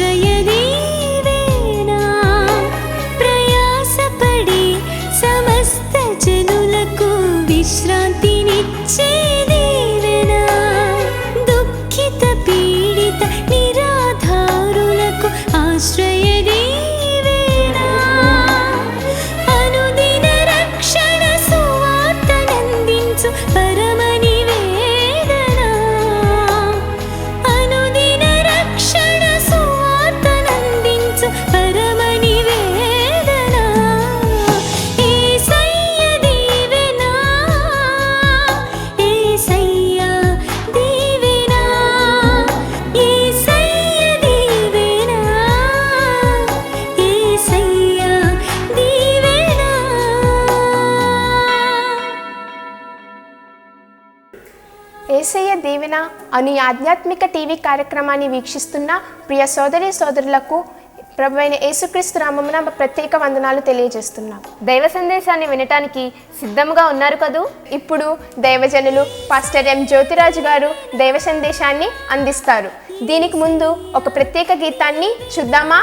ఆశ్రయదేవేనా ప్రయాసపడి సమస్త జనులకు విశ్రాంతినిచ్చే దీవెనా దుఃఖిత పీడిత నిరాధారులకు ఆశ్రయదేవేనా అనుదిన రక్షణ సువార్తనందించు పరమ నివేదనా అనుదిన రక్షణ సువార్తనందించు పరమ నివేదనా యేసయ్య దీవెనా యేసయ్య దీవెనా యేసయ్య దీవెనా యేసయ్య దీవెనా. యేసయ్య దీవెన అను ఈ ఆధ్యాత్మిక టీవీ కార్యక్రమాన్ని వీక్షిస్తున్న ప్రియ సోదరి సోదరులకు ప్రభువైన యేసుక్రీస్తు నామమున ప్రత్యేక వందనాలు తెలియజేస్తున్నాం. దైవ సందేశాన్ని వినటానికి సిద్ధంగా ఉన్నారు కదూ. ఇప్పుడు దైవజనులు పాస్టర్ ఎం జ్యోతిరాజు గారు దైవ సందేశాన్ని అందిస్తారు. దీనికి ముందు ఒక ప్రత్యేక గీతాన్ని చూద్దామా?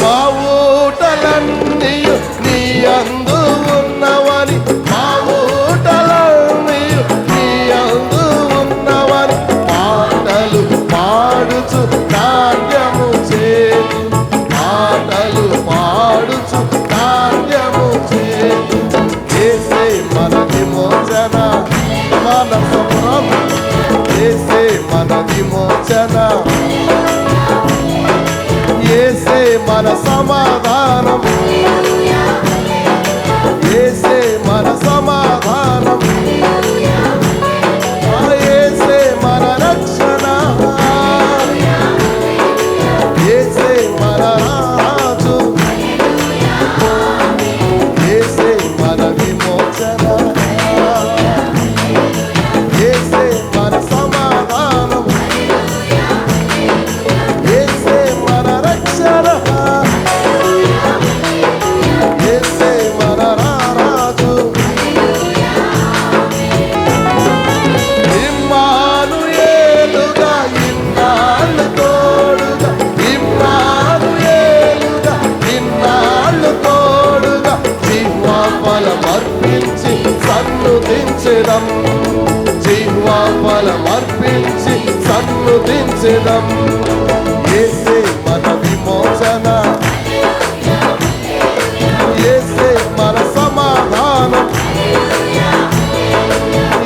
మా ఊటలన్నీయు నీ యందు ఉన్నవని మా ఊటలన్నీయు నీ యందు ఉన్నవని పాటలు పాడుచు నాట్యము చేతు పాటలు పాడుచు నాట్యము చేతు యేసే మన విమోచన మన ప్రభు యేసే మన విమోచన యేసే మన సమాధానం యేసే మన సమాధానం యేసే మన రక్షణ యేసే మన రాజు యేసే మన విమోచన యేసే మన సమాధానం యేసే మన రక్షణ యేసే మన రాజు ఇమ్మానుయేలుగా ఇన్నాళ్ళు తోడుగా ఇమ్మానుయేలుగా ఇన్నాళ్ళు తోడుగా జీవాఫలమర్పించి సన్నుతించెదం జీవాఫలమర్పించి సన్నుతించెదం యేసే మన విమోచన యేసే మన సమాధానం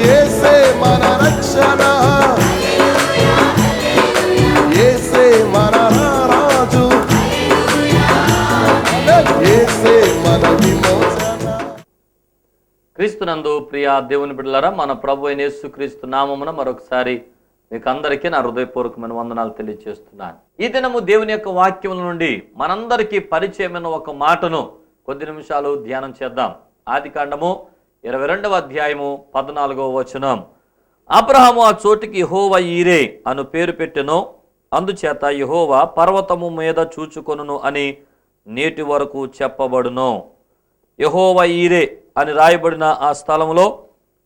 యేసే మన రక్షణ యేసే మన రాజు యేసే మన విమోచన. క్రీస్తునందు ప్రియ దేవుని బిడ్డలారా, మన ప్రభు అయిన యేసుక్రీస్తు నామమున మరొకసారి మీకు అందరికీ నా హృదయపూర్వకమైన వందనాలు తెలియజేస్తున్నాను. ఈ దినము దేవుని యొక్క వాక్యముల నుండి మనందరికీ పరిచయమైన ఒక మాటను కొద్ది నిమిషాలు ధ్యానం చేద్దాం. ఆదికాండము 22వ అధ్యాయము 14వ వచనం. అబ్రహాము ఆ చోటికి యెహోవా ఈరే అను పేరు పెట్టెను, అందుచేత యెహోవా పర్వతము మీద చూచుకొనును అని నేటి వరకు చెప్పబడును. యెహోవా ఈరే అని రాయబడిన ఆ స్థలంలో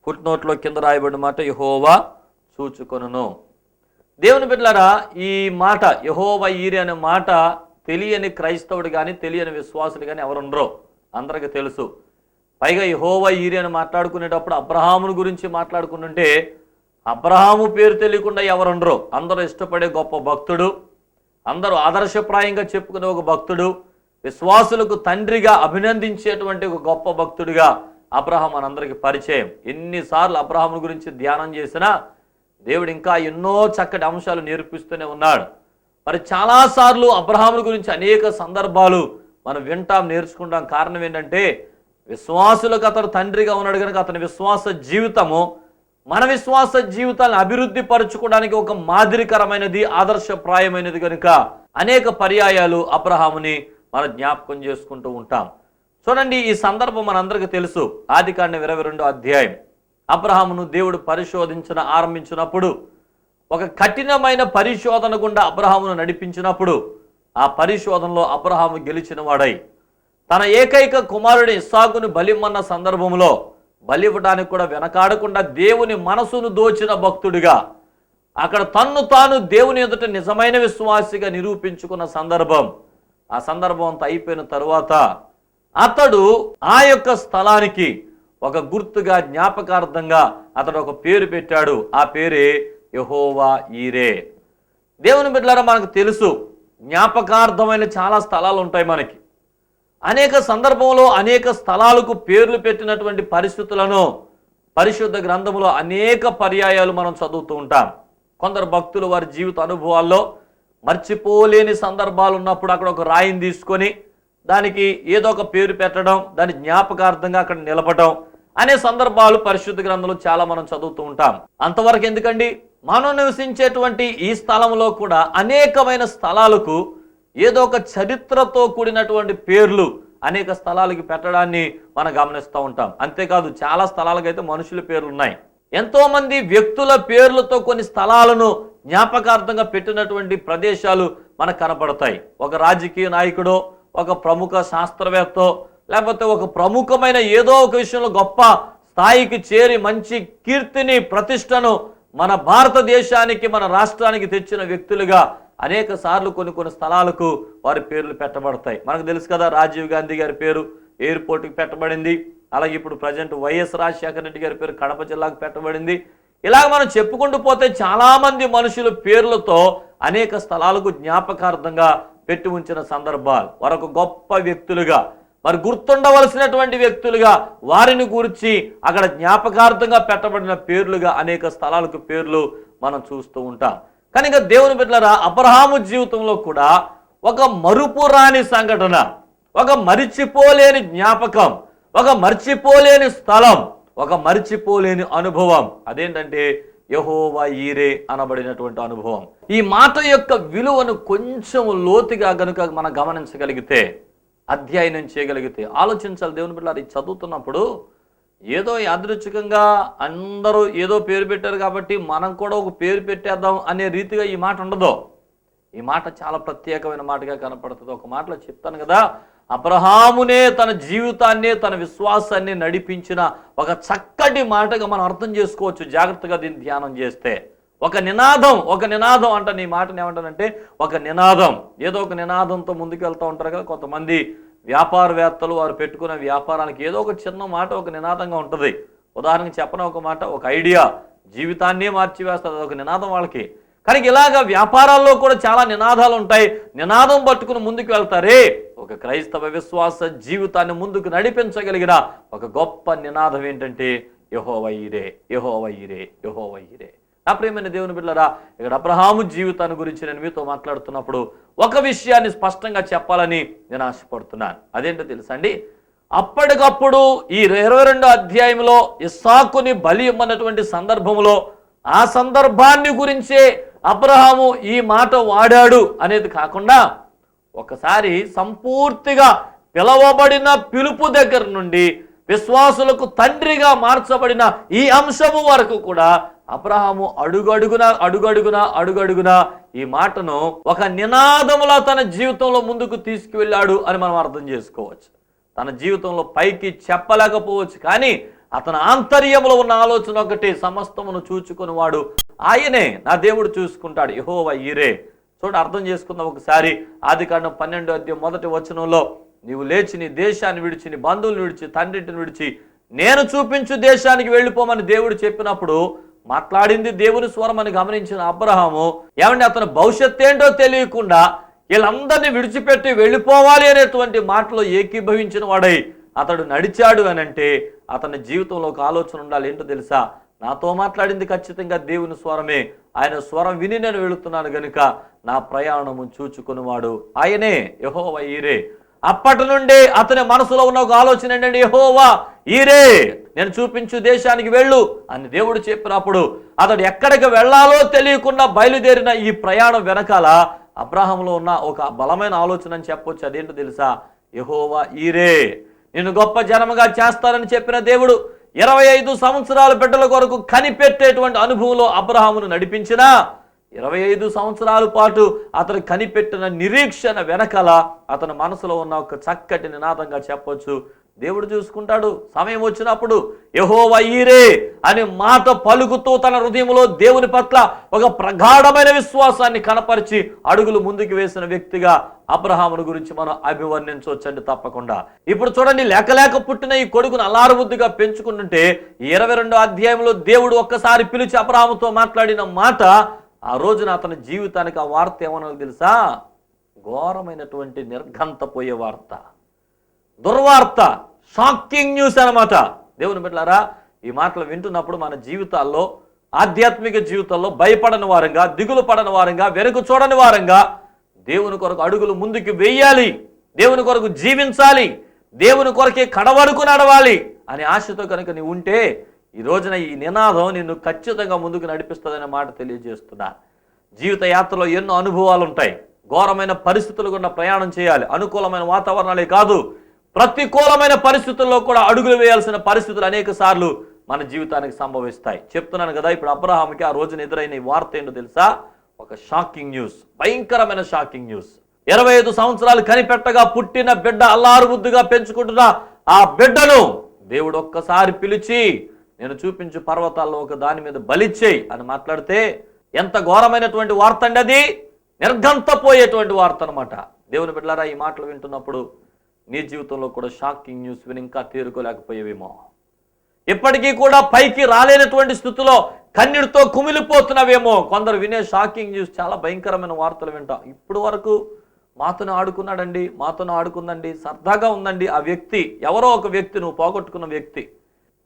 ఫుట్నోట్లో కింద రాయబడిన మాట యెహోవా చూచుకొనును. దేవుని బిడ్డలారా, ఈ మాట యెహోవా ఈరే అనే మాట తెలియని క్రైస్తవుడు కానీ తెలియని విశ్వాసులు కానీ ఎవరుండరో అందరికీ తెలుసు. పైగా యెహోవా ఈరే అని మాట్లాడుకునేటప్పుడు అబ్రహాముని గురించి మాట్లాడుకుంటుంటే అబ్రహాము పేరు తెలియకుండా ఎవరుండరో. అందరూ ఇష్టపడే గొప్ప భక్తుడు, అందరూ ఆదర్శప్రాయంగా చెప్పుకునే ఒక భక్తుడు, విశ్వాసులకు తండ్రిగా అభినందించేటువంటి ఒక గొప్ప భక్తుడిగా అబ్రహాం మనందరికీ పరిచయం. ఎన్నిసార్లు అబ్రహాముని గురించి ధ్యానం చేసినా దేవుడు ఇంకా ఎన్నో చక్కటి అంశాలు నేర్పిస్తూనే ఉన్నాడు. మరి చాలాసార్లు అబ్రహాముని గురించి అనేక సందర్భాలు మనం వింటాం, నేర్చుకుంటాం. కారణం ఏంటంటే విశ్వాసులకు అతను తండ్రిగా ఉన్నాడు కనుక అతని విశ్వాస జీవితము మన విశ్వాస జీవితాలను అభివృద్ధి పరచుకోవడానికి ఒక మాదిరికరమైనది, ఆదర్శప్రాయమైనది కనుక అనేక పర్యాయాలు అబ్రహాముని మనం జ్ఞాపకం చేసుకుంటూ ఉంటాం. చూడండి, ఈ సందర్భం మనందరికీ తెలుసు. ఆదికాండం 22వ అధ్యాయం. అబ్రహామును దేవుడు పరిశోధించిన ఆరంభించినప్పుడు, ఒక కఠినమైన పరిశోధన గుండా అబ్రహామును నడిపించినప్పుడు, ఆ పరిశోధనలో అబ్రహాము గెలిచిన వాడై తన ఏకైక కుమారుడి ఇస్సాకును బలిమ్మన్న సందర్భంలో బలివ్వడానికి కూడా వెనకాడకుండా దేవుని మనసును దోచిన భక్తుడిగా, అక్కడ తన్ను తాను దేవుని ఎదుట నిజమైన విశ్వాసిగా నిరూపించుకున్న సందర్భం. ఆ సందర్భం అంతా అయిపోయిన తరువాత అతడు ఆ యొక్క స్థలానికి ఒక గుర్తుగా జ్ఞాపకార్థంగా అతడు ఒక పేరు పెట్టాడు. ఆ పేరే యెహోవా ఈరే. దేవుని బిడ్డలారా, మనకు తెలుసు జ్ఞాపకార్థమైన చాలా స్థలాలు ఉంటాయి మనకి. అనేక సందర్భంలో అనేక స్థలాలకు పేర్లు పెట్టినటువంటి పరిస్థితులను పరిశుద్ధ గ్రంథంలో అనేక పర్యాయాలు మనం చదువుతూ ఉంటాం. కొందరు భక్తులు వారి జీవిత అనుభవాల్లో మర్చిపోలేని సందర్భాలు ఉన్నప్పుడు అక్కడ ఒక రాయిని తీసుకొని దానికి ఏదో ఒక పేరు పెట్టడం, దాని జ్ఞాపకార్థంగా అక్కడ నిలపడం అనే సందర్భాలు పరిశుద్ధ గ్రంథంలో చాలా మనం చదువుతూ ఉంటాం. అంతవరకు ఎందుకండి, మనం నివసించేటువంటి ఈ స్థలంలో కూడా అనేకమైన స్థలాలకు ఏదో ఒక చరిత్రతో కూడినటువంటి పేర్లు అనేక స్థలాలకి పెట్టడాన్ని మనం గమనిస్తూ ఉంటాం. అంతేకాదు చాలా స్థలాలకైతే మనుషుల పేర్లు ఉన్నాయి. ఎంతో మంది వ్యక్తుల పేర్లతో కొన్ని స్థలాలను జ్ఞాపకార్థంగా పెట్టినటువంటి ప్రదేశాలు మనకు కనపడతాయి. ఒక రాజకీయ నాయకుడో, ఒక ప్రముఖ శాస్త్రవేత్త, లేకపోతే ఒక ప్రముఖమైన ఏదో ఒక విషయంలో గొప్ప స్థాయికి చేరి మంచి కీర్తిని ప్రతిష్టను మన భారతదేశానికి మన రాష్ట్రానికి తెచ్చిన వ్యక్తులుగా అనేక సార్లు కొన్ని స్థలాలకు వారి పేర్లు పెట్టబడతాయి. మనకు తెలుసు కదా, రాజీవ్ గాంధీ గారి పేరు ఎయిర్పోర్ట్కి పెట్టబడింది. అలాగే ఇప్పుడు ప్రజెంట్ వైఎస్ రాజశేఖర రెడ్డి గారి పేరు కడప జిల్లాకు పెట్టబడింది. ఇలాగ మనం చెప్పుకుంటూ పోతే చాలామంది మనుషుల పేర్లతో అనేక స్థలాలకు జ్ఞాపకార్థంగా పెట్టి ఉంచిన సందర్భాలు. వారొక గొప్ప వ్యక్తులుగా, మరి గుర్తుండవలసినటువంటి వ్యక్తులుగా వారిని గురించి అక్కడ జ్ఞాపకార్థంగా పెట్టబడిన పేర్లుగా అనేక స్థలాలకు పేర్లు మనం చూస్తూ ఉంటాం. కనుక దేవుని బిడ్డలారా, అబ్రహాము జీవితంలో కూడా ఒక మరుపురాని సంఘటన, ఒక మరిచిపోలేని జ్ఞాపకం, ఒక మర్చిపోలేని స్థలం, ఒక మర్చిపోలేని అనుభవం. అదేంటంటే యెహోవా ఈరే అనబడినటువంటి అనుభవం. ఈ మాట యొక్క విలువను కొంచెం లోతుగా గనుక మనం గమనించగలిగితే, అధ్యయనం చేయగలిగితే, ఆలోచించాలి. దేవుని బిడ్డలారా, ఇది చదువుతున్నప్పుడు ఏదో యాదృచ్ఛికంగా అందరూ ఏదో పేరు పెట్టారు కాబట్టి మనం కూడా ఒక పేరు పెట్టేద్దాం అనే రీతిగా ఈ మాట ఉండదు. ఈ మాట చాలా ప్రత్యేకమైన మాటగా కనపడుతుంది. ఒక మాటలో చెప్తాను కదా, అబ్రహామునే తన జీవితాన్ని తన విశ్వాసాన్ని నడిపించిన ఒక చక్కటి మాటగా మనం అర్థం చేసుకోవచ్చు జాగ్రత్తగా దీన్ని ధ్యానం చేస్తే. ఒక నినాదం అంట. నీ మాటని ఏమంటానంటే ఒక నినాదం. ఏదో ఒక నినాదంతో ముందుకు వెళ్తూ ఉంటారు కదా కొంతమంది వ్యాపారవేత్తలు. వారు పెట్టుకున్న వ్యాపారానికి ఏదో ఒక చిన్న మాట ఒక నినాదంగా ఉంటుంది. ఉదాహరణకి చెప్పన ఒక మాట, ఒక ఐడియా జీవితాన్నే మార్చివేస్తుంది, ఒక నినాదం వాళ్ళకి. కానీ ఇలాగా వ్యాపారాల్లో కూడా చాలా నినాదాలు ఉంటాయి. నినాదం పట్టుకుని ముందుకు వెళ్తారే, ఒక క్రైస్తవ విశ్వాస జీవితాన్ని ముందుకు నడిపించగలిగిన ఒక గొప్ప నినాదం ఏంటంటే యెహోవా ఈరే, యెహోవా ఈరే, యెహోవా ఈరే. నా ప్రియమైన దేవుని బిడ్డలారా, ఇక్కడ అబ్రహాము జీవితాన్ని గురించి నేను మీతో మాట్లాడుతున్నప్పుడు ఒక విషయాన్ని స్పష్టంగా చెప్పాలని నేను ఆశపడుతున్నాను. అదేంటో తెలుసా అండి, అప్పటికప్పుడు ఈ 22వ అధ్యాయంలో ఇస్సాకుని బలి ఇమ్మన్నటువంటి సందర్భంలో ఆ సందర్భాన్ని గురించే అబ్రహాము ఈ మాట వాడాడు అనేది కాకుండా, ఒకసారి సంపూర్తిగా పిలవబడిన పిలుపు దగ్గర నుండి విశ్వాసులకు తండ్రిగా మార్చబడిన ఈ అంశము వరకు కూడా అబ్రహాము అడుగడుగునా ఈ మాటను ఒక నినాదములా తన జీవితంలో ముందుకు తీసుకువెళ్ళాడు అని మనం అర్థం చేసుకోవచ్చు. తన జీవితంలో పైకి చెప్పలేకపోవచ్చు, కానీ అతని ఆంతర్యంలో ఉన్న ఆలోచన ఒకటి, సమస్తమును చూచుకుని వాడు ఆయనే, నా దేవుడు చూసుకుంటాడు, యెహోవా ఈరే. చూడ అర్థం చేసుకుందాం ఒకసారి. ఆదికాండం 12వ అధ్యాయం 1వ వచనంలో, నీవు లేచి నీ దేశాన్ని విడిచి, నీ బంధువులను విడిచి, తండ్రిని విడిచి నేను చూపించు దేశానికి వెళ్ళిపోమని దేవుడు చెప్పినప్పుడు మాట్లాడింది దేవుని స్వరం అని గమనించిన అబ్రహాము, ఏమంటే అతను భవిష్యత్ ఏంటో తెలియకుండా వీళ్ళందరినీ విడిచిపెట్టి వెళ్ళిపోవాలి అనేటువంటి మాటలో ఏకీభవించిన వాడై అతడు నడిచాడు అని అంటే అతని జీవితంలో ఒక ఆలోచన ఉండాలి. ఏంటో తెలుసా, నాతో మాట్లాడింది ఖచ్చితంగా దేవుని స్వరమే, ఆయన స్వరం విని నేను వెళుతున్నాను గనుక నా ప్రయాణము చూచుకునేవాడు ఆయనే, యెహోవా ఈరే. అప్పటి నుండి అతని మనసులో ఉన్న ఒక ఆలోచన ఏంటంటే, యెహోవా ఈరే, నేను చూపించు దేశానికి వెళ్ళు అని దేవుడు చెప్పినప్పుడు అతడు ఎక్కడికి వెళ్ళాలో తెలియకుండా బయలుదేరిన ఈ ప్రయాణం వెనకాల అబ్రహాములో ఉన్న ఒక బలమైన ఆలోచన అని చెప్పొచ్చు. అదేంటో తెలుసా, యెహోవా ఈరే, నిన్ను గొప్ప జనముగా చేస్తారని చెప్పిన దేవుడు 25 సంవత్సరాల బిడ్డల కొరకు కనిపెట్టేటువంటి అనుభవంలో అబ్రహామును నడిపించిన 25 సంవత్సరాల పాటు అతను కనిపెట్టిన నిరీక్షణ వెనకాల అతని మనసులో ఉన్న ఒక చక్కటి నినాదంగా చెప్పొచ్చు, దేవుడు చూసుకుంటాడు. సమయం వచ్చినప్పుడు యెహోవా ఈరే అనే మాట పలుకుతూ తన హృదయంలో దేవుని పట్ల ఒక ప్రగాఢమైన విశ్వాసాన్ని కనపరిచి అడుగులు ముందుకు వేసిన వ్యక్తిగా అబ్రహామును గురించి మనం అభివర్ణించవచ్చండి తప్పకుండా. ఇప్పుడు చూడండి, లేక పుట్టిన ఈ కొడుకును అల్లారుబుద్ధిగా పెంచుకుంటుంటే 22వ అధ్యాయంలో దేవుడు ఒక్కసారి పిలిచి అబ్రహాముతో మాట్లాడిన మాట, ఆ రోజున అతని జీవితానికి ఆ వార్త ఏమన్నా తెలుసా? ఘోరమైనటువంటి నిర్ఘంతపోయే వార్త, దుర్వార్త, షాకింగ్ న్యూస్ అన్నమాట. దేవుని బిడ్డలారా, ఈ మాటలు వింటున్నప్పుడు మన జీవితాల్లో, ఆధ్యాత్మిక జీవితాల్లో భయపడని వారంగా, దిగులు పడని వారంగా, వెనుక చూడని వారంగా దేవుని కొరకు అడుగులు ముందుకు వేయాలి, దేవుని కొరకు జీవించాలి, దేవుని కొరకే కడవరకు నడవాలి అనే ఆశతో కనుక నీవు ఉంటే ఈ రోజున ఈ నినాదం నిన్ను ఖచ్చితంగా ముందుకు నడిపిస్తుందనే మాట తెలియజేస్తున్నా. జీవిత యాత్రలో ఎన్నో అనుభవాలు ఉంటాయి. ఘోరమైన పరిస్థితులు గుండా ప్రయాణం చేయాలి. అనుకూలమైన వాతావరణాలే కాదు, ప్రతికూలమైన పరిస్థితుల్లో కూడా అడుగులు వేయాల్సిన పరిస్థితులు అనేక సార్లు మన జీవితానికి సంభవిస్తాయి. చెప్తున్నాను కదా, ఇప్పుడు అబ్రహాముకి ఆ రోజున ఎదురైన ఈ వార్త ఏంటో తెలుసా? ఒక షాకింగ్ న్యూస్, భయంకరమైన షాకింగ్ న్యూస్. 25 సంవత్సరాలు కనిపెట్టగా పుట్టిన బిడ్డ, అల్లారుబుద్ధిగా పెంచుకుంటున్న ఆ బిడ్డను దేవుడు ఒక్కసారి పిలిచి, నేను చూపించు పర్వతాల్లో ఒక దాని మీద బలిచ్చేయి అని మాట్లాడితే ఎంత ఘోరమైనటువంటి వార్త అండి అది! నిర్ఘంతపోయేటువంటి వార్త అనమాట. దేవుని బిడ్డలారా, ఈ మాటలు వింటున్నప్పుడు నీ జీవితంలో కూడా షాకింగ్ న్యూస్ విని ఇంకా తేరుకోలేకపోయేవేమో, ఇప్పటికీ కూడా పైకి రాలేనటువంటి స్థితిలో కన్నీటితో కుమిలిపోతున్నావేమో. కొందరు వినే షాకింగ్ న్యూస్ చాలా భయంకరమైన వార్తలు వింటాం. ఇప్పుడు వరకు మాతోనే ఆడుకున్నాడండి, మాతోనే ఆడుకుందండి, సరదాగా ఉందండి, ఆ వ్యక్తి ఎవరో ఒక వ్యక్తి, నువ్వు పోగొట్టుకున్న వ్యక్తి,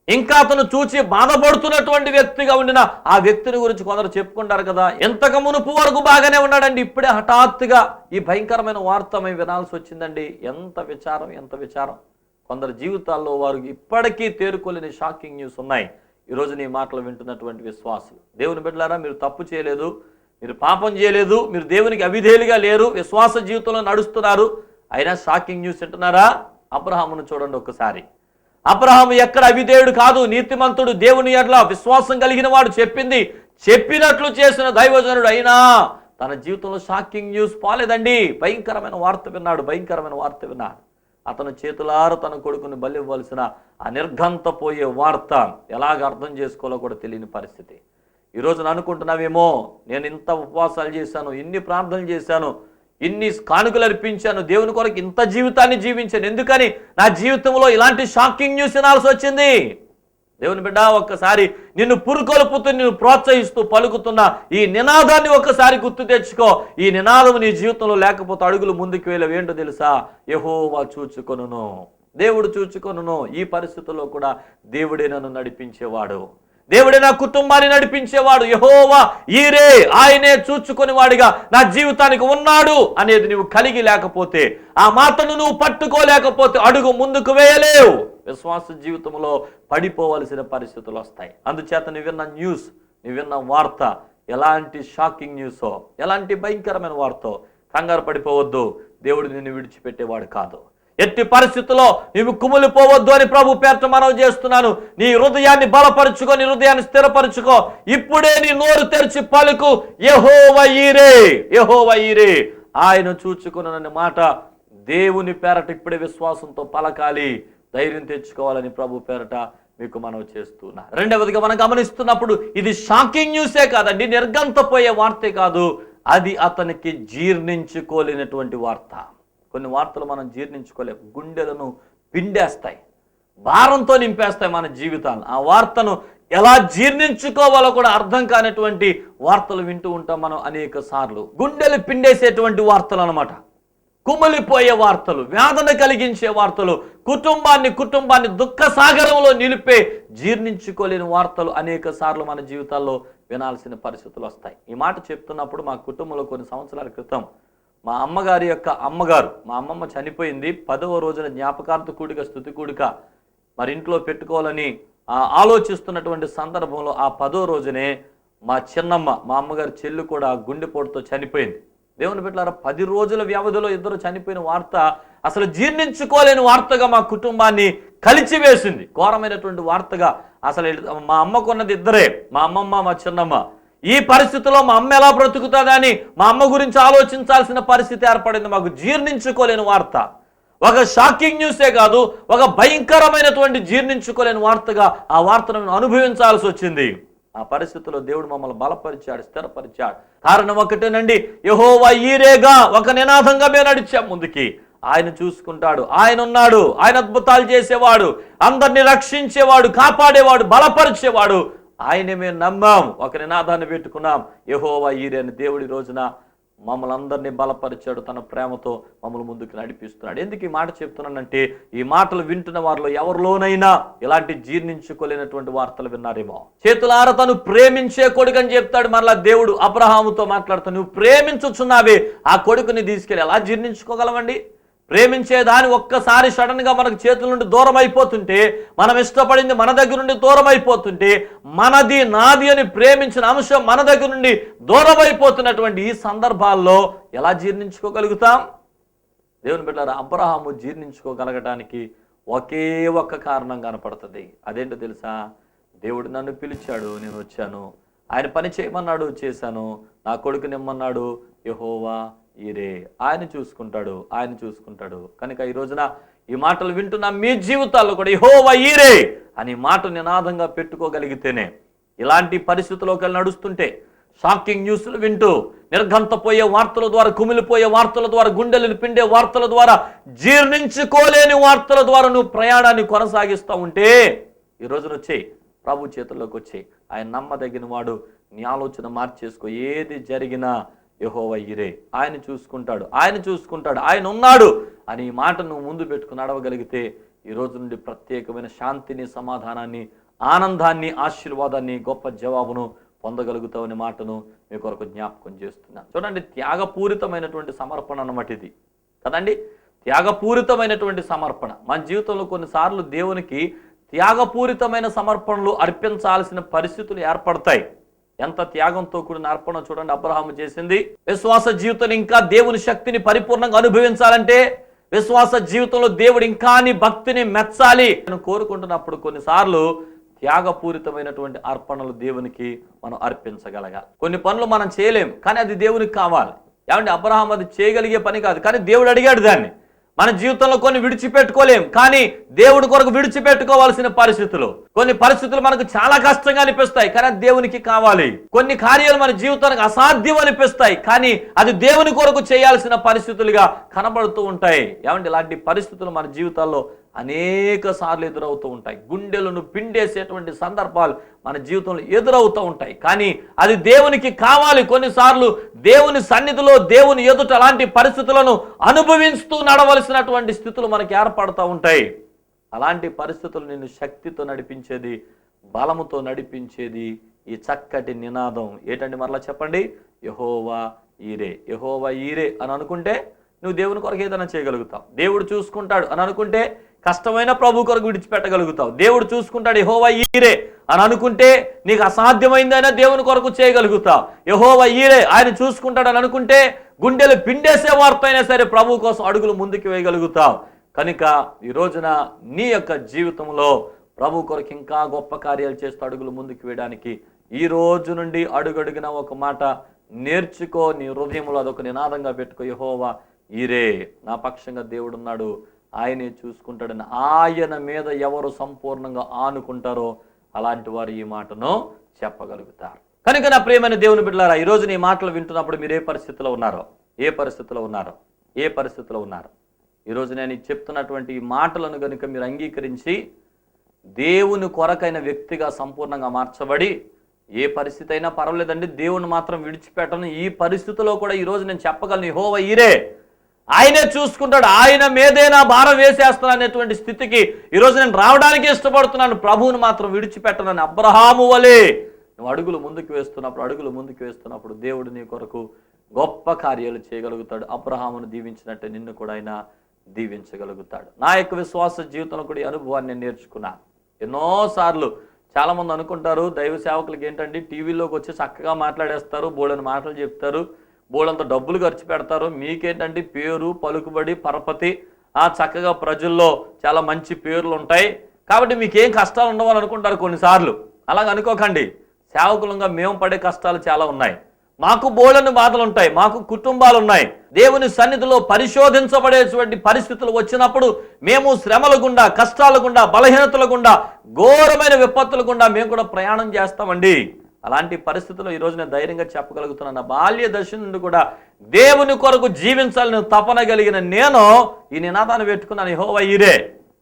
ఇంకా అతను చూచి బాధపడుతున్నటువంటి వ్యక్తిగా ఉండిన ఆ వ్యక్తిని గురించి కొందరు చెప్పుకుంటారు కదా, ఎంతకు మునుపు వరకు బాగానే ఉన్నాడండి, ఇప్పుడే హఠాత్తుగా ఈ భయంకరమైన వార్త మేము వినాల్సి వచ్చిందండి. ఎంత విచారం, ఎంత విచారం! కొందరు జీవితాల్లో వారు ఇప్పటికీ తేరుకోలేని షాకింగ్ న్యూస్ ఉన్నాయి. ఈరోజు నీ మాటలు వింటున్నటువంటి విశ్వాసులు, దేవుని బిడ్డలారా, మీరు తప్పు చేయలేదు, మీరు పాపం చేయలేదు, మీరు దేవునికి అవిధేయులుగా లేరు, విశ్వాస జీవితంలో నడుస్తున్నారు, అయినా షాకింగ్ న్యూస్ వింటున్నారా? అబ్రహామును చూడండి ఒక్కసారి. అబ్రహాము ఎక్కడ అవిధేయుడు కాదు, నీతిమంతుడు, దేవుని ఎడల విశ్వాసం కలిగిన వాడు, చెప్పింది చెప్పినట్లు చేసిన దైవజనుడు, అయినా తన జీవితంలో షాకింగ్ న్యూస్ పోలేదండి. భయంకరమైన వార్త విన్నాడు, భయంకరమైన వార్త విన్నాడు. అతను చేతులారు తన కొడుకుని బలి ఇవ్వాల్సిన ఆ నిర్ఘంతపోయే వార్త ఎలాగ అర్థం చేసుకోవాలో కూడా తెలియని పరిస్థితి. ఈరోజు అనుకుంటున్నావేమో, నేను ఇంత ఉపవాసాలు చేశాను, ఇన్ని ప్రార్థనలు చేశాను, ఇన్ని కానుకలు అర్పించాను, దేవుని కొరకు ఇంత జీవితాన్ని జీవించాను, ఎందుకని నా జీవితంలో ఇలాంటి షాకింగ్ న్యూస్ వినాల్సి వచ్చింది? దేవుని బిడ్డ, ఒక్కసారి నిన్ను పురుకొల్పుతూ, నిన్ను ప్రోత్సహిస్తూ పలుకుతున్న ఈ నినాదాన్ని ఒక్కసారి గుర్తు తెచ్చుకో. ఈ నినాదం నీ జీవితంలో లేకపోతే అడుగులు ముందుకు వెళ్ళవేంటో తెలుసా? యెహోవా చూచుకొనును, దేవుడు చూచుకొనును. ఈ పరిస్థితుల్లో కూడా దేవుడే నన్ను నడిపించేవాడు, దేవుడే నా కుటుంబాన్ని నడిపించేవాడు, యెహోవా ఈరే, ఆయనే చూచుకొని వాడిగా నా జీవితానికి ఉన్నాడు అనేది నువ్వు కలిగి లేకపోతే, ఆ మాటను నువ్వు పట్టుకోలేకపోతే అడుగు ముందుకు వేయలేవు. విశ్వాస జీవితంలో పడిపోవలసిన పరిస్థితులు వస్తాయి. అందుచేత నువ్వు విన్న న్యూస్, నువ్వు విన్న వార్త ఎలాంటి షాకింగ్ న్యూసో, ఎలాంటి భయంకరమైన వార్తో కంగారు పడిపోవద్దు. దేవుడు నిన్ను విడిచిపెట్టేవాడు కాదు. ఎట్టి పరిస్థితుల్లో నీవు కుమిలిపోవద్దు అని ప్రభు పేరట మనవి చేస్తున్నాను. నీ హృదయాన్ని బలపరుచుకో, నీ హృదయాన్ని స్థిరపరుచుకో. ఇప్పుడే నీ నోరు తెరిచి పలుకు, యెహోవా ఈరే, యెహోవా ఈరే, ఆయన చూచుకొనుననే మాట దేవుని పేరట ఇప్పుడే విశ్వాసంతో పలకాలి, ధైర్యం తెచ్చుకోవాలని ప్రభు పేరట మీకు మనవి చేస్తున్నా. రెండవదిగా మనం గమనిస్తున్నప్పుడు ఇది షాకింగ్ న్యూసే కాదండి, నిర్ఘంతపోయే వార్తే కాదు, అది అతనికి జీర్ణించుకోలేనటువంటి వార్త. కొన్ని వార్తలు మనం జీర్ణించుకోలేము, గుండెలను పిండేస్తాయి, భారంతో నింపేస్తాయి మన జీవితాలను. ఆ వార్తను ఎలా జీర్ణించుకోవాలో కూడా అర్థం కానటువంటి వార్తలు వింటూ ఉంటాం మనం అనేక సార్లు. గుండెలు పిండేసేటువంటి వార్తలు అన్నమాట, కుమిలిపోయే వార్తలు, వేదన కలిగించే వార్తలు, కుటుంబాన్ని దుఃఖ సాగరంలో నిలిపే జీర్ణించుకోలేని వార్తలు అనేక సార్లు మన జీవితాల్లో వినాల్సిన పరిస్థితులు వస్తాయి. ఈ మాట చెప్తున్నప్పుడు మా కుటుంబంలో కొన్ని సంవత్సరాల క్రితం మా అమ్మగారి యొక్క అమ్మగారు, మా అమ్మమ్మ చనిపోయింది. 10వ రోజున జ్ఞాపకార్థ కూడిక, స్తుతి కూడిక మరి ఇంట్లో పెట్టుకోవాలని ఆలోచిస్తున్నటువంటి సందర్భంలో ఆ 10వ రోజునే మా చిన్నమ్మ, మా అమ్మగారి చెల్లి కూడా గుండెపోటుతో చనిపోయింది. దేవుని బిడ్డలారా, 10 రోజుల వ్యవధిలో ఇద్దరు చనిపోయిన వార్త అసలు జీర్ణించుకోలేని వార్తగా మా కుటుంబాన్ని కలిచివేసింది. ఘోరమైనటువంటి వార్తగా. అసలు మా అమ్మకున్నది ఇద్దరే, మా అమ్మమ్మ, మా చిన్నమ్మ. ఈ పరిస్థితిలో మా అమ్మ ఎలా బ్రతుకుతుందని మా అమ్మ గురించి ఆలోచించాల్సిన పరిస్థితి ఏర్పడింది. మాకు జీర్ణించుకోలేని వార్త. ఒక షాకింగ్ న్యూసే కాదు, ఒక భయంకరమైనటువంటి జీర్ణించుకోలేని వార్తగా ఆ వార్తను మేము అనుభవించాల్సి వచ్చింది. ఆ పరిస్థితుల్లో దేవుడు మమ్మల్ని బలపరిచాడు, స్థిరపరిచాడు. కారణం ఒకటేనండి, యెహోవా ఈరేగా ఒక నినాదంగా మేము నడిచాం ముందుకి. ఆయన చూసుకుంటాడు, ఆయన ఉన్నాడు, ఆయన అద్భుతాలు చేసేవాడు, అందరినీ రక్షించేవాడు, కాపాడేవాడు, బలపరిచేవాడు. ఆయనే మేము నమ్మాం, ఒక నినాదాన్ని పెట్టుకున్నాం, యెహోవా ఈరే అని. దేవుడి రోజున మమ్మల్ని అందరినీ బలపరిచాడు, తన ప్రేమతో మమ్మల్ని ముందుకు నడిపిస్తున్నాడు. ఎందుకు ఈ మాట చెప్తున్నానంటే, ఈ మాటలు వింటున్న వారిలో ఎవరిలోనైనా ఇలాంటి జీర్ణించుకోలేనటువంటి వార్తలు విన్నారేమో. చేతులార తను ప్రేమించే కొడుకు అని చెప్తాడు మరలా దేవుడు అబ్రహాముతో మాట్లాడుతూ. నువ్వు ప్రేమించుచున్నావే, ఆ కొడుకుని తీసుకెళ్ళి ఎలా జీర్ణించుకోగలమండి? ప్రేమించేదాని ఒక్కసారి సడన్ గా మనకు చేతుల నుండి దూరం అయిపోతుంటే, మనం ఇష్టపడింది మన దగ్గర నుండి దూరం అయిపోతుంటే, మనది నాది అని ప్రేమించిన అంశం మన దగ్గర నుండి దూరం అయిపోతున్నటువంటి ఈ సందర్భాల్లో ఎలా జీర్ణించుకోగలుగుతాం? దేవుని బిడ్డలారా, అబ్రహాము జీర్ణించుకోగలగటానికి ఒకే ఒక్క కారణం కనపడుతుంది. అదేంటో తెలుసా? దేవుడు నన్ను పిలిచాడు, నేను వచ్చాను. ఆయన పని చేయమన్నాడు, చేశాను. నా కొడుకు నిమ్మన్నాడు, యెహోవా ఈరే. ఆయన చూసుకుంటాడు, ఆయన చూసుకుంటాడు. కనుక ఈ రోజున ఈ మాటలు వింటున్న మీ జీవితాల్లో కూడా యెహోవా ఈరే అని మాట నినాదంగా పెట్టుకోగలిగితేనే, ఇలాంటి పరిస్థితుల్లోకి వెళ్ళి నడుస్తుంటే, షాకింగ్ న్యూస్లు వింటూ, నిర్ఘంతపోయే వార్తల ద్వారా, కుమిలిపోయే వార్తల ద్వారా, గుండెలను పిండే వార్తల ద్వారా, జీర్ణించుకోలేని వార్తల ద్వారా నువ్వు ప్రయాణాన్ని కొనసాగిస్తూ ఉంటే, ఈ రోజున వచ్చేయి, ప్రభు చేతుల్లోకి వచ్చేయి. ఆయన నమ్మదగిన వాడు. నీ ఆలోచన మార్చేసుకో. ఏది జరిగినా యెహోవా ఈరే, ఆయన చూసుకుంటాడు, ఆయన చూసుకుంటాడు, ఆయన ఉన్నాడు అని ఈ మాట నువ్వు ముందు పెట్టుకుని నడవగలిగితే, ఈ రోజు నుండి ప్రత్యేకమైన శాంతిని, సమాధానాన్ని, ఆనందాన్ని, ఆశీర్వాదాన్ని, గొప్ప జవాబును పొందగలుగుతావనే మాటను మీ కొరకు జ్ఞాపకం చేస్తున్నాను. చూడండి, త్యాగపూరితమైనటువంటి సమర్పణ అన్నమాట ఇది కదండి. త్యాగపూరితమైనటువంటి సమర్పణ. మన జీవితంలో కొన్నిసార్లు దేవునికి త్యాగపూరితమైన సమర్పణలు అర్పించాల్సిన పరిస్థితులు ఏర్పడతాయి. ఎంత త్యాగంతో కూడిన అర్పణ చూడండి అబ్రహాము చేసింది. విశ్వాస జీవితంలో ఇంకా దేవుని శక్తిని పరిపూర్ణంగా అనుభవించాలంటే, విశ్వాస జీవితంలో దేవుడు ఇంకా నీ భక్తిని మెచ్చాలి అని కోరుకుంటున్నప్పుడు కొన్నిసార్లు త్యాగపూరితమైనటువంటి అర్పణలు దేవునికి మనం అర్పించగలగాలి. కొన్ని పనులు మనం చేయలేం, కానీ అది దేవునికి కావాలి. ఏమంటే అబ్రహాం అది చేయగలిగే పని కాదు, కానీ దేవుడు అడిగాడు దాన్ని. మన జీవితంలో కొన్ని విడిచిపెట్టుకోలేం, కానీ దేవుడి కొరకు విడిచిపెట్టుకోవాల్సిన పరిస్థితులు, కొన్ని పరిస్థితులు మనకు చాలా కష్టంగా అనిపిస్తాయి, కానీ అది దేవునికి కావాలి. కొన్ని కార్యాలు మన జీవితానికి అసాధ్యం అనిపిస్తాయి, కానీ అది దేవుని కొరకు చేయాల్సిన పరిస్థితులుగా కనబడుతూ ఉంటాయి. ఏమంటే ఇలాంటి పరిస్థితులు మన జీవితాల్లో అనేక సార్లు ఎదురవుతూ ఉంటాయి. గుండెలను పిండేసేటువంటి సందర్భాలు మన జీవితంలో ఎదురవుతూ ఉంటాయి, కానీ అది దేవునికి కావాలి. కొన్నిసార్లు దేవుని సన్నిధిలో, దేవుని ఎదుట అలాంటి పరిస్థితులను అనుభవిస్తూ నడవలసినటువంటి స్థితులు మనకి ఏర్పడుతూ ఉంటాయి. అలాంటి పరిస్థితులు నిన్ను శక్తితో నడిపించేది, బలముతో నడిపించేది ఈ చక్కటి నినాదం ఏంటండి? మరలా చెప్పండి, యెహోవా ఈరే. యెహోవా ఈరే అని అనుకుంటే నువ్వు దేవుని కొరకు ఏదైనా చేయగలుగుతావు. దేవుడు చూసుకుంటాడు అని అనుకుంటే కష్టమైన ప్రభు కొరకు విడిచిపెట్టగలుగుతావు. దేవుడు చూసుకుంటాడు, యెహోవా ఈరే అని అనుకుంటే నీకు అసాధ్యమైందైనా దేవుని కొరకు చేయగలుగుతావు. యెహోవా ఈరే, ఆయన చూసుకుంటాడు అని అనుకుంటే గుండెలు పిండేసే వార్త అయినా సరే ప్రభు కోసం అడుగులు ముందుకు వేయగలుగుతావు. కనుక ఈ రోజున నీ యొక్క జీవితంలో ప్రభు కొరకు ఇంకా గొప్ప కార్యాలు చేస్తూ అడుగులు ముందుకు వేయడానికి ఈ రోజు నుండి అడుగడుగున ఒక మాట నేర్చుకో. నీ హృదయంలో అదొక నినాదంగా పెట్టుకో, యెహోవా ఈరే, నా పక్షంగా దేవుడు ఉన్నాడు, ఆయనే చూసుకుంటాడని. ఆయన మీద ఎవరు సంపూర్ణంగా ఆనుకుంటారో అలాంటి వారు ఈ మాటను చెప్పగలుగుతారు. కనుక నా ప్రియమైన దేవుని బిడ్డలారా, ఈ రోజు నీ మాటలు వింటున్నప్పుడు మీరు ఏ పరిస్థితిలో ఉన్నారో, ఏ పరిస్థితిలో ఉన్నారో, ఏ పరిస్థితిలో ఉన్నారో, ఈరోజు నేను చెప్తున్నటువంటి ఈ మాటలను కనుక మీరు అంగీకరించి దేవుని కొరకైన వ్యక్తిగా సంపూర్ణంగా మార్చబడి, ఏ పరిస్థితి అయినా పర్వాలేదండి, దేవుని మాత్రం విడిచిపెట్టను, ఈ పరిస్థితిలో కూడా ఈరోజు నేను చెప్పగలను, యెహోవా ఈరే, ఆయనే చూసుకుంటాడు, ఆయన మీదే నా భారం వేసేస్తాను అనేటువంటి స్థితికి ఈరోజు నేను రావడానికి ఇష్టపడుతున్నాను. ప్రభువుని మాత్రం విడిచిపెట్టనని అబ్రహాము వలె నువ్వు అడుగులు ముందుకు వేస్తున్నప్పుడు దేవుడు నీ కొరకు గొప్ప కార్యాలు చేయగలుగుతాడు. అబ్రహామును దీవించినట్టే నిన్ను కూడా ఆయన దీవించగలుగుతాడు. నా యొక్క విశ్వాస జీవితంలో కూడా ఈ అనుభవాన్ని నేను నేర్చుకున్నాను. ఎన్నోసార్లు చాలామంది అనుకుంటారు దైవ సేవకులకి ఏంటంటే టీవీలోకి వచ్చి చక్కగా మాట్లాడేస్తారు, బోళ్ళని మాటలు చెప్తారు, బోళ్ళంత డబ్బులు ఖర్చు పెడతారు, మీకేంటంటే పేరు, పలుకుబడి, పరపతి, చక్కగా ప్రజల్లో చాలా మంచి పేర్లు ఉంటాయి కాబట్టి మీకేం కష్టాలు ఉండవని అనుకుంటారు కొన్నిసార్లు. అలాగ అనుకోకండి. సేవకులంగా మేము పడే కష్టాలు చాలా ఉన్నాయి. మాకు బోళని బాధలు ఉంటాయి, మాకు కుటుంబాలు ఉన్నాయి. దేవుని సన్నిధిలో పరిశోధించబడేటువంటి పరిస్థితులు వచ్చినప్పుడు మేము శ్రమల గుండా, కష్టాల గుండా, బలహీనతల గుండా, ఘోరమైన విపత్తుల గుండా మేము కూడా ప్రయాణం చేస్తామండి. అలాంటి పరిస్థితుల్లో ఈరోజు నేను ధైర్యంగా చెప్పగలుగుతున్నాను, నా బాల్య దశ నుండి కూడా దేవుని కొరకు జీవించాలని తపన కలిగిన నేను ఈ నినాదాన్ని పెట్టుకున్నాను, యెహోవా ఈరే,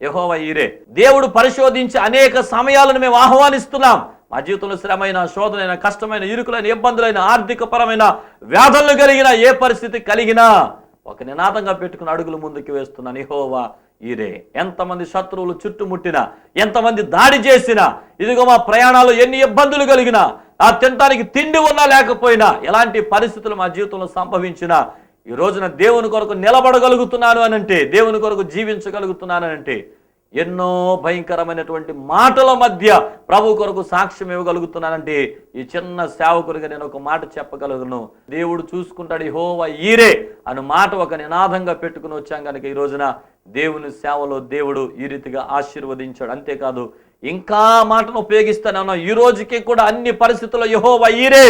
యెహోవా ఈరే. దేవుడు పరిశోధించి అనేక సమయాలను మేము ఆహ్వానిస్తున్నాం. మా జీవితంలో శ్రమైన, శోధనైన, కష్టమైన, ఇరుకులైన, ఇబ్బందులైన, ఆర్థిక పరమైన వ్యాధులు కలిగిన, ఏ పరిస్థితి కలిగినా ఒక నినాదంగా పెట్టుకుని అడుగులు ముందుకు వేస్తున్నాను, యెహోవా ఈరే. ఎంతమంది శత్రువులు చుట్టుముట్టినా, ఎంతమంది దాడి చేసినా, ఇదిగో మా ప్రయాణాలు ఎన్ని ఇబ్బందులు కలిగినా, ఆ తినడానికి తిండి ఉన్నా లేకపోయినా, ఎలాంటి పరిస్థితులు మా జీవితంలో సంభవించినా, ఈ రోజున దేవుని కొరకు నిలబడగలుగుతున్నాను అనంటే, దేవుని కొరకు జీవించగలుగుతున్నాను అనంటే, ఎన్నో భయంకరమైనటువంటి మాటల మధ్య ప్రభు కొరకు సాక్ష్యం ఇవ్వగలుగుతున్నానంటే, ఈ చిన్న సేవకుడిగా నేను ఒక మాట చెప్పగలను, దేవుడు చూసుకుంటాడు, యెహోవా ఈరే అనే మాట ఒక నినాదంగా పెట్టుకుని వచ్చాం కనుక ఈ రోజున దేవుని సేవలో దేవుడు ఈ రీతిగా ఆశీర్వదించాడు. అంతేకాదు ఇంకా మాటను ఉపయోగిస్తాను, ఈ రోజుకి కూడా అన్ని పరిస్థితుల్లో యెహోవా ఈరే,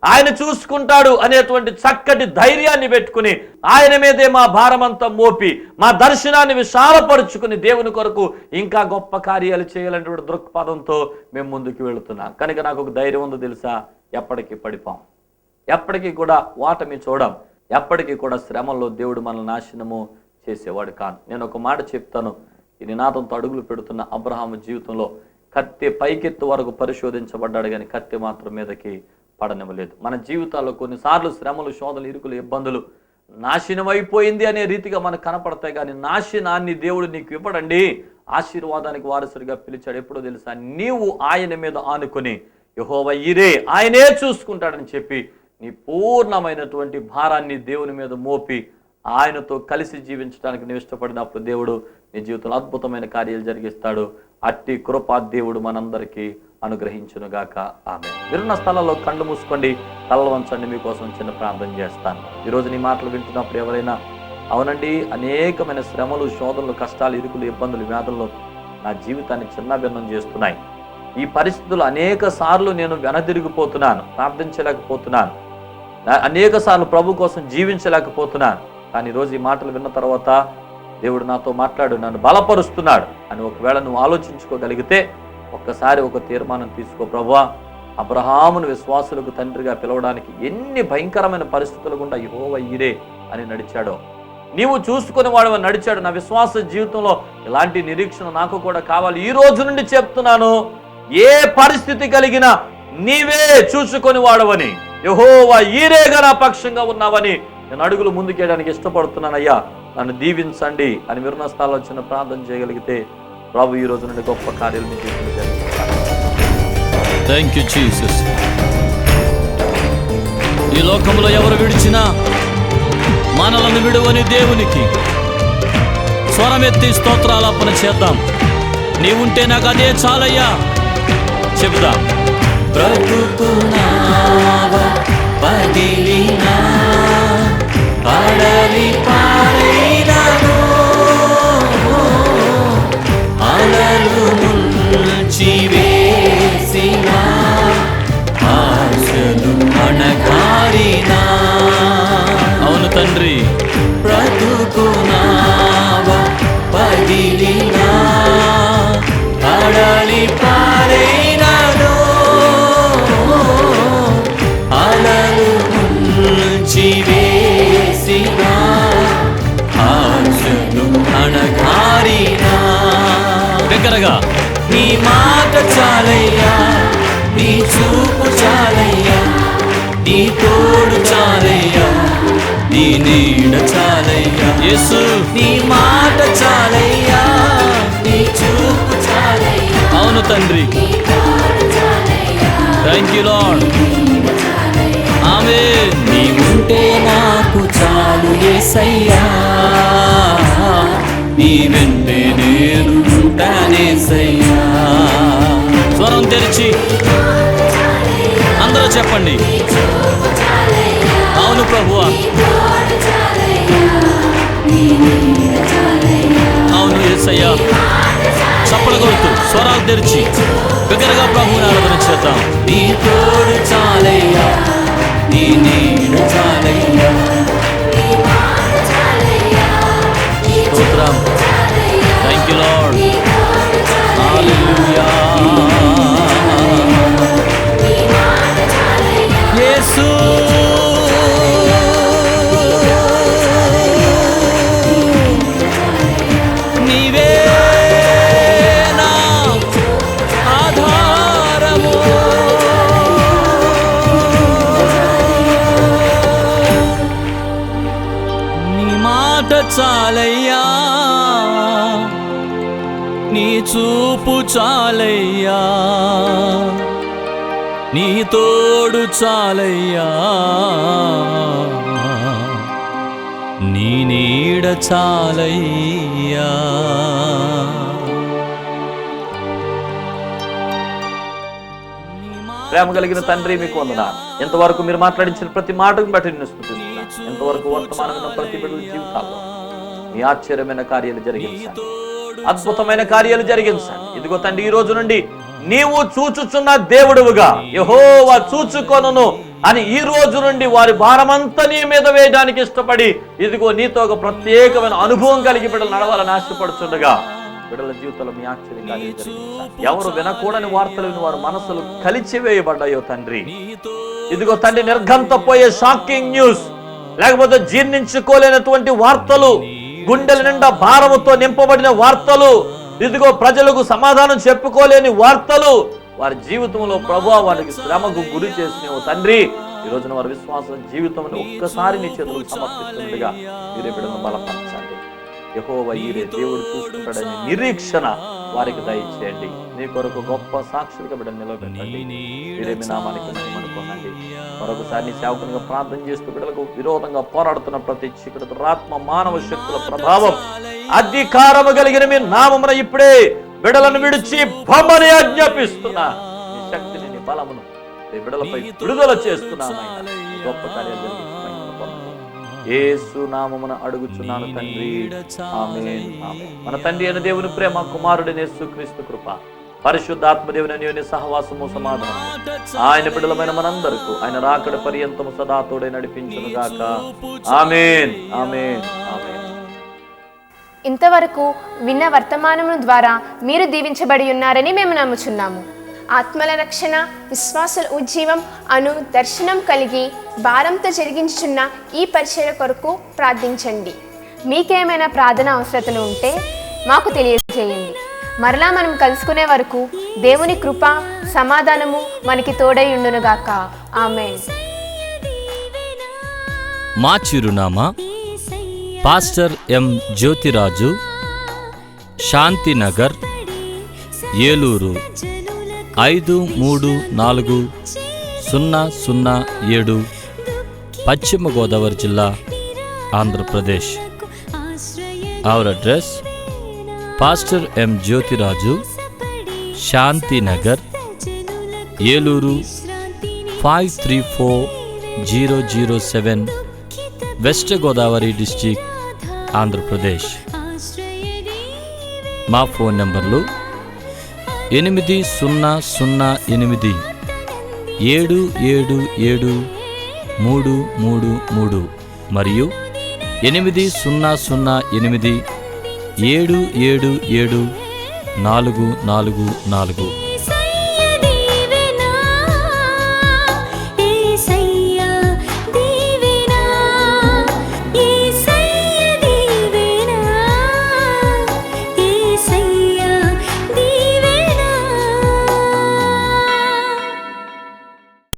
ఆయన చూసుకుంటాడు అనేటువంటి చక్కటి ధైర్యాన్ని పెట్టుకుని ఆయన మీదే మా భారమంతా మోపి మా దర్శనాన్ని విశాలపరుచుకుని దేవుని కొరకు ఇంకా గొప్ప కార్యాలు చేయాలనేటువంటి దృక్పథంతో మేము ముందుకు వెళుతున్నాం. కనుక నాకు ఒక ధైర్యం ఉందో తెలుసా, ఎప్పటికీ పడిపోం, ఎప్పటికీ కూడా ఓటమి చూడం, ఎప్పటికీ కూడా శ్రమల్లో దేవుడు మనల్ని నాశనము చేసేవాడు కాదు. నేను ఒక మాట చెప్తాను, ఈ నినాదంతో అడుగులు పెడుతున్న అబ్రహాము జీవితంలో కత్తి పైకెత్తు వరకు పరిశోధించబడ్డాడు, కానీ కత్తి మాత్రం మీదకి పడనివ్వలేదు. మన జీవితాల్లో కొన్నిసార్లు శ్రమలు, శోధనలు, ఇరుకులు, ఇబ్బందులు నాశనమైపోయింది అనే రీతిగా మనకు కనపడతాయి, కానీ నాశనాన్ని దేవుడు నీకు ఇవ్వడండి, ఆశీర్వాదానికి వారసుడిగా పిలిచాడు. ఎప్పుడో తెలుసా, నీవు ఆయన మీద ఆనుకొని యెహోవా ఈరే, ఆయనే చూసుకుంటాడని చెప్పి నీ పూర్ణమైనటువంటి భారాన్ని దేవుని మీద మోపి ఆయనతో కలిసి జీవించడానికి నువ్వు ఇష్టపడినప్పుడు దేవుడు నీ జీవితంలో అద్భుతమైన కార్యాలు జరిగిస్తాడు. అట్టి కృపా దేవుడు మనందరికీ అనుగ్రహించునుగాక. ఆమె. మీరున్న స్థలంలో కళ్ళు మూసుకోండి, తల వంచండి, మీకోసం చిన్న ప్రార్థన చేస్తాను. ఈరోజు నీ మాటలు వింటున్నప్పుడు ఎవరైనా అవునండి, అనేకమైన శ్రమలు, శోధనలు, కష్టాలు, ఇరుకులు, ఇబ్బందులు, వ్యాధుల్లో నా జీవితాన్ని చిన్నభిన్నం చేస్తున్నాయి, ఈ పరిస్థితులు అనేక సార్లు నేను వెనదిరిగిపోతున్నాను, ప్రార్థించలేకపోతున్నాను, అనేక సార్లు ప్రభు కోసం జీవించలేకపోతున్నాను, కానీ ఈరోజు ఈ మాటలు విన్న తర్వాత దేవుడు నాతో మాట్లాడు, నన్ను బలపరుస్తున్నాడు అని ఒకవేళ నువ్వు ఆలోచించుకోగలిగితే ఒక్కసారి ఒక తీర్మానం తీసుకో. ప్రభువా, అబ్రహామును విశ్వాసులకు తండ్రిగా పిలవడానికి ఎన్ని భయంకరమైన పరిస్థితులు గుండా యెహోవా ఈరే అని నడిచాడో, నీవు చూసుకుని వాడు నడిచాడు. నా విశ్వాస జీవితంలో ఇలాంటి నిరీక్షణ నాకు కూడా కావాలి. ఈ రోజు నుండి చెప్తున్నాను, ఏ పరిస్థితి కలిగినా నీవే చూసుకొని వాడవని, యెహోవా ఈరేగా నా పక్షంగా ఉన్నావని నేను అడుగులు ముందుకేయడానికి ఇష్టపడుతున్నానయ్యా, నన్ను దీవించండి అని విరుణ స్థానంలో చిన్న ప్రార్థన చేయగలిగితే ప్రభు ఈ రోజు నుండి గొప్ప కార్యాలు మీకు జరిగిస్తారు. Thank you Jesus. ఈ లోకంలో ఎవరు విడిచినా మనలను విడువని దేవునికి స్వరమెత్తి స్తోత్రాలాపన చేద్దాం. నీవుంటే నాకు అదే చాలయ్యా చెబుదాం. పడలి పారైనను అలలు ముంచి వేసిన ఆశలు అణగారిన. అవును తండ్రి. బ్రతుకునావ పగిలినా పడలి పారైనను అలలు ముంచి దగ్గరగా నీ మాట చాలయ్యా, నీ చూపు చాలయ్యా, నీ తోడు చాలయ్యా, నీ నీడ చాలయ్యా. యేసు, నీ మాట చాలయ్యా, నీ చూపు చాలయ్యా. అవును తండ్రి. Thank you Lord. ఆమేన్. నీవుంటే నాకు చాలు యేసయ్యా, నీ వెంటే నేను ఉంటానేసయ్యా. స్వరం తెరిచి అందరూ చెప్పండి, అవును ప్రభువా, అవును యేసయ్యా. చప్పలు కొడుతూ స్వరాలు తెరిచి బిగ్గరగా ప్రభువుని ఆరాధన చేద్దాం. నీ తోడు చాలయ్యా, నీ నీ నీడ చాలయ్యా. స్తోత్రం. Thank you Lord. హల్లెలూయా. యేసు నీవే నా ఆధారము. నీ మాట చాలయ్యా, నీ చూపు చాలయ్యా, నీ తోడు చాలయ్యా, నీ నీడ చాలయ్యా. ప్రేమ కలిగిన తండ్రి మీకు వందనాలు. ఎంతవరకు మీరు మాట్లాడించిన ప్రతి మాటకు బట్టి నిన్ను స్తుతిస్తున్నాను. ఎంతవరకు వర్తమానమైన ప్రతి బిడ్డల జీవితాల్లో మీ ఆశ్చర్యమైన కార్యాలు జరిగించండి, అద్భుతమైన కార్యాలు జరిగించండి. ఇదిగో తండ్రి, ఈ రోజు నుండి నీవు చూచుచున్న దేవుడువుగా యెహోవా చూచుకొనును అని ఈ రోజు నుండి వారి భారమంతా నీ మీద వేయడానికి ఇష్టపడి ఇదిగో నీతో ఒక ప్రత్యేకమైన అనుభవం కలిగి బిడ్డలు నడవాలని ఆశపడుచుండగా బిడ్డల జీవితంలో మీ ఆశ్చర్య కార్యాలు జరిగించండి. ఎవరు వినకూడని వార్తలు విని వారి మనసులు కలిచివేయబడ్డాయో తండ్రి, ఇదిగో తండ్రి, నిర్ఘంతపోయే షాకింగ్ న్యూస్, లేకపోతే జీర్ణించుకోలేనటువంటి వార్తలు, గుండెల నిండా భారముతో నింపబడిన వార్తలు, ఇదిగో ప్రజలకు సమాధానం చెప్పుకోలేని వార్తలు వారి జీవితంలో ప్రభువా వారికి శ్రమకు గురి చేసిన తండ్రి, ఈ రోజున వారి విశ్వాసం జీవితం ఒక్కసారి నీ చేతులకు సమర్పిస్తున్నట్టుగా మీరే బిడ్డను బలపరచండి. యెహోవా ఈరే దేవుడు చూసుకుంటాడని నిరీక్షణ వారికి దయచేయండి. నీ కొరకు గొప్ప సాక్షులుగా బిడ్డను నిలబెట్టండి. మీరే మీ నామానికి మహిమను పొందండి. మరొకసారి నీ సేవకునిగా ప్రార్థన చేస్తూ బిడ్డలకు విరోధంగా పోరాడుతున్న ప్రతి చీకటి దురాత్మ మానవ శక్తుల ప్రభావం అధికారము కలిగిన మీ నామమున ఇప్పుడే బిడ్డలను విడిచి బొమ్మని ఆజ్ఞాపిస్తున్నా. నీ శక్తిని, నీ బలమును నీ బిడ్డలపై విడుదల చేస్తున్నాను. గొప్ప కార్యాలు జరిగించి యేసు నామమున అడుగుచున్నాను తండ్రి, ఆమేన్, ఆమేన్. మన తండ్రి అయిన దేవుని ప్రేమ, కుమారుడైన యేసుక్రీస్తు కృప, పరిశుద్ధాత్మ దేవుని సహవాసము, సమాధానం ఆయన బిడ్డలమైన మనందరకు ఆయన రాకడ పర్యంతము సదా తోడే నడిపించును గాక. ఆమేన్, ఆమేన్, ఆమేన్. ఇంతవరకు విన్న వర్తమానము ద్వారా మీరు దీవించబడి ఉన్నారని మేము నమ్ముచున్నాము. ఆత్మల రక్షణ, విశ్వాసుల ఉజ్జీవం అను దర్శనం కలిగి భారంతో జరిగించుచున్న ఈ పరిచర్య కొరకు ప్రార్థించండి. మీకేమైనా ప్రార్థన అవసరతలు ఉంటే మాకు తెలియజేయండి. మరలా మనం కలుసుకునే వరకు దేవుని కృప, సమాధానము మనకి తోడై ఉండునుగాక. ఆమేన్. మా చిరునామా పాస్టర్ ఎం జ్యోతిరాజు, శాంతినగర్, ఏలూరు 534007, పశ్చిమ గోదావరి జిల్లా, Andhra Pradesh. Our address: pastor M Jyothiraju, Shantinagar, Eluru 534007, west Godavari district, Andhra Pradesh. మా ఫోన్ నంబర్లు 8007773733 మరియు 800877774444.